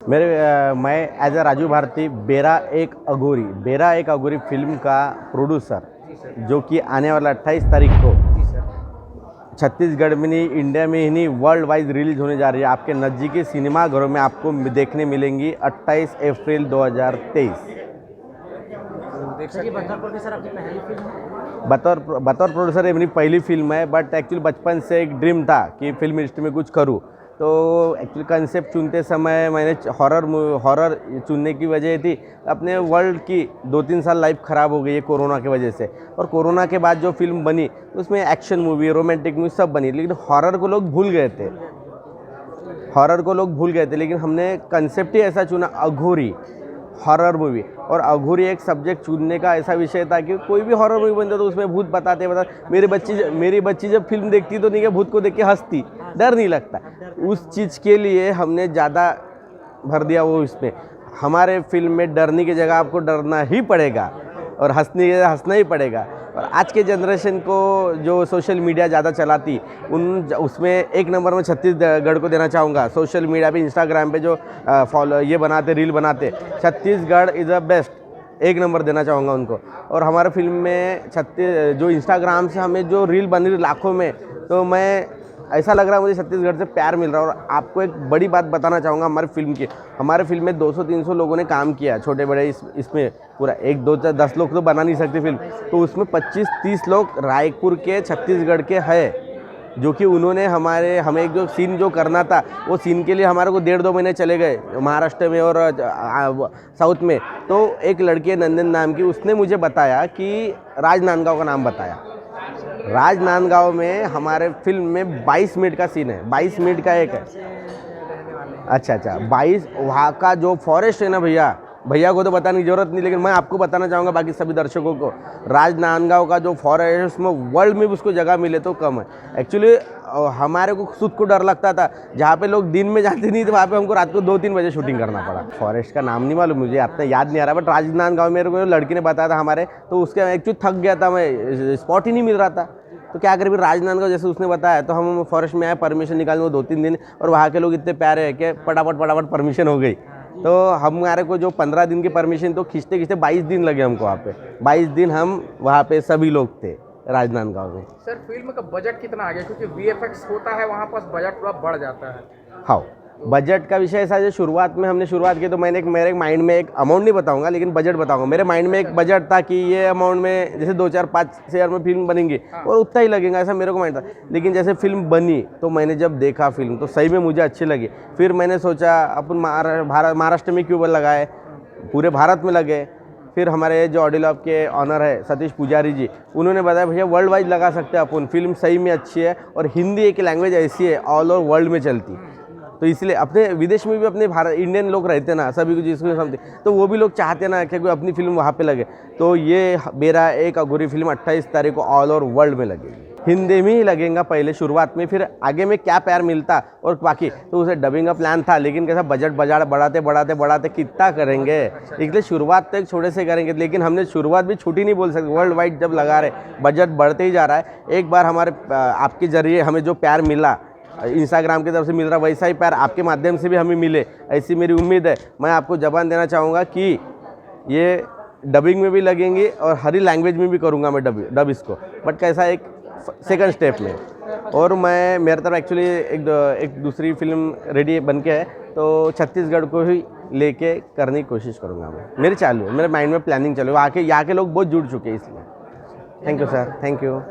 मैं as a Raju Bharti बेरा एक अघोरी फिल्म का प्रोड्यूसर जो कि आने वाला 28 तारीख को छत्तीसगढ़ में नहीं, इंडिया में ही नहीं, वर्ल्ड वाइड रिलीज होने जा रही है। आपके नज़दीकी सिनेमा घरों में आपको देखने मिलेंगी 28 अप्रैल 2023। बतौर प्रोड्यूसर ये मेरी पहली फिल्म है, बट एक्चुअली बचपन से एक ड्रीम था कि फिल्म इंडस्ट्री में कुछ करूँ। तो एक्चुअली कंसेप्ट चुनते समय मैंने हॉरर चुनने की वजह थी अपने वर्ल्ड की 2-3 साल लाइफ ख़राब हो गई है कोरोना की वजह से, और कोरोना के बाद जो फिल्म बनी उसमें एक्शन मूवी, रोमांटिक मूवी सब बनी, लेकिन हॉरर को लोग भूल गए थे। लेकिन हमने कंसेप्ट ही ऐसा चुना, अघोरी हॉरर मूवी। और अघोरी एक सब्जेक्ट चुनने का ऐसा विषय था कि कोई भी हॉरर मूवी बनता तो उसमें भूत बताते। मेरी बच्ची जब फिल्म देखती तो नहीं कि भूत को देख के हंसती, डर नहीं लगता। उस चीज़ के लिए हमने ज़्यादा भर दिया वो इसमें। हमारे फिल्म में डरने की जगह आपको डरना ही पड़ेगा और हंसने की जगह हंसना ही पड़ेगा। और आज के जनरेशन को जो सोशल मीडिया ज़्यादा चलाती उसमें एक नंबर में छत्तीसगढ़ को देना चाहूँगा। सोशल मीडिया पे, इंस्टाग्राम पे जो रील बनाते, छत्तीसगढ़ इज़ द बेस्ट, एक नंबर देना चाहूँगा उनको। और हमारे फिल्म में जो इंस्टाग्राम से हमें जो रील बन रही लाखों में, तो मैं ऐसा लग रहा है मुझे छत्तीसगढ़ से प्यार मिल रहा है। और आपको एक बड़ी बात बताना चाहूँगा हमारे फिल्म में 200-300 लोगों ने काम किया, छोटे बड़े। इसमें पूरा 1-2-10 लोग तो बना नहीं सकते फिल्म, तो उसमें 25-30 लोग रायपुर के, छत्तीसगढ़ के हैं, जो कि उन्होंने हमें एक जो सीन जो करना था वो सीन के लिए हमारे को 1.5-2 महीने चले गए महाराष्ट्र में और साउथ में। तो एक लड़की नंदन नाम की, उसने मुझे बताया कि राजनांदगांव का नाम बताया। राजनांदगांव में हमारे फिल्म में 22 मिनट का सीन है, 22 मिनट का एक है। अच्छा 22, वहाँ का जो फॉरेस्ट है ना भैया को तो बताने की जरूरत नहीं, लेकिन मैं आपको बताना चाहूँगा बाकी सभी दर्शकों को, राजनांदगांव का जो फॉरेस्ट है उसमें वर्ल्ड में भी उसको जगह मिले तो कम है। एक्चुअली हमारे को खुद को डर लगता था, जहाँ पे लोग दिन में जाते नहीं थे वहाँ पे हमको रात को 2-3 बजे शूटिंग करना पड़ा। फॉरेस्ट का नाम नहीं मालूम मुझे, इतना याद नहीं आ रहा, बट राजनांदगांव मेरे को लड़की ने बताया था हमारे, तो उसके एक्चुअली थक गया था मैं, स्पॉट ही नहीं मिल रहा था। तो क्या करें, राजनांदगांव जैसे उसने बताया तो हम फॉरेस्ट में आए, परमिशन निकालने को 2-3 दिन, और वहाँ के लोग इतने प्यारे हैं कि फटाफट परमिशन हो गई। तो हमारे को जो 15 दिन की परमिशन तो खींचते 22 दिन लगे हमको वहाँ पे। 22 दिन हम वहाँ पे सभी लोग थे राजनांदगांव में। सर फिल्म का बजट कितना आ गया, क्योंकि वीएफएक्स होता है वहाँ पर बजट थोड़ा बढ़ जाता है। हाँ, बजट का विषय ऐसा है, शुरुआत की तो मेरे माइंड में एक अमाउंट नहीं बताऊंगा, लेकिन बजट बताऊंगा। मेरे माइंड में एक बजट था कि ये अमाउंट में जैसे 2-4-5 शेयर में फिल्म बनेंगी और उतना ही लगेगा, ऐसा मेरे को माइंड था। लेकिन जैसे फिल्म बनी तो मैंने जब देखा फिल्म तो सही में मुझे अच्छी लगी। फिर मैंने सोचा अपन महाराष्ट्र में क्यों लगाए, पूरे भारत में लगे। फिर हमारे जो ऑडियो लैब के ऑनर है सतीश पुजारी जी, उन्होंने बताया भैया वर्ल्ड वाइड लगा सकते हैं अपन, फिल्म सही में अच्छी है और हिंदी एक लैंग्वेज ऐसी है ऑल ओवर वर्ल्ड में चलती। तो इसलिए अपने विदेश में भी अपने इंडियन लोग रहते ना, सभी को जिसको समझते, तो वो भी लोग चाहते ना कि कोई अपनी फिल्म वहाँ पे लगे। तो ये बेरा एक अघोरी फिल्म 28 तारीख को ऑल ओवर वर्ल्ड में लगेगी। हिंदी में ही लगेगा पहले शुरुआत में, फिर आगे में क्या प्यार मिलता और बाकी तो उसे डबिंग का प्लान था, लेकिन कैसा बजट बढ़ाते कितना करेंगे, इसलिए शुरुआत तो एक छोटे से करेंगे। लेकिन हमने शुरुआत भी छोटी नहीं बोल सकते, वर्ल्ड वाइड जब लगा रहे, बजट बढ़ते ही जा रहा है। एक बार हमारे आपके जरिए हमें जो प्यार मिला, इंस्टाग्राम की तरफ से मिल रहा, वैसा ही प्यार आपके माध्यम से भी हमें मिले, ऐसी मेरी उम्मीद है। मैं आपको जबान देना चाहूँगा कि ये डबिंग में भी लगेंगी और हर लैंग्वेज में भी करूँगा मैं डब इसको, बट कैसा एक सेकंड स्टेप में। और मेरे तरफ एक्चुअली एक दूसरी फिल्म रेडी बन के है, तो छत्तीसगढ़ को ही लेके करने की कोशिश करूँगा मैं। मेरे माइंड में प्लानिंग चालू है, यहाँ के लोग बहुत जुड़ चुके हैं इसलिए। Thank you sir, thank you.